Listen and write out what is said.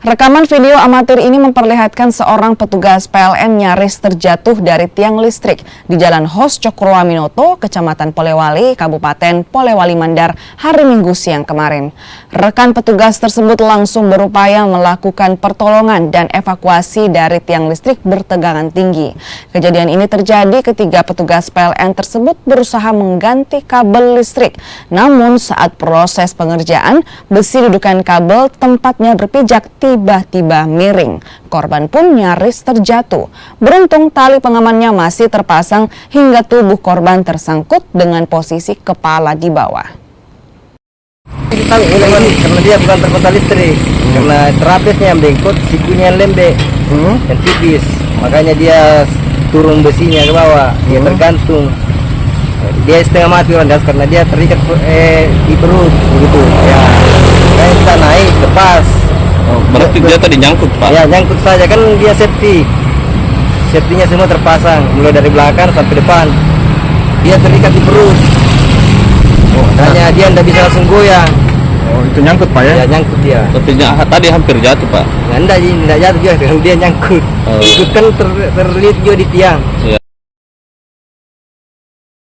Rekaman video amatir ini memperlihatkan seorang petugas PLN nyaris terjatuh dari tiang listrik di Jalan Hos Cokroaminoto, Kecamatan Polewali, Kabupaten Polewali Mandar, hari Minggu siang kemarin. Rekan petugas tersebut langsung berupaya melakukan pertolongan dan evakuasi dari tiang listrik bertegangan tinggi. Kejadian ini terjadi ketika petugas PLN tersebut berusaha mengganti kabel listrik. Namun saat proses pengerjaan, besi dudukan kabel tempatnya berpijak tiba-tiba miring. Korban pun nyaris terjatuh. Beruntung tali pengamannya masih terpasang hingga tubuh korban tersangkut dengan posisi kepala di bawah. Karena dia bukan terkontak listrik, karena terapisnya yang bengkot, sikunya yang lembek dan tipis, makanya dia turun besinya ke bawah, dia tergantung. Dia setengah mati orang karena dia terikat di perut begitu ya. Kayak kita naik lepas. Oh, berarti dia tadi nyangkut, Pak? Ya, nyangkut saja, kan dia safety-nya semua terpasang, mulai dari belakang sampai depan. Dia terikat di perut. Makanya dia tidak bisa langsung goyang. Oh, itu nyangkut, Pak, ya? Ya, nyangkut dia. Tapi tadi hampir jatuh, Pak? Tidak jatuh juga, dia nyangkut. Oh. Itu kan terlihat juga di tiang. Ya.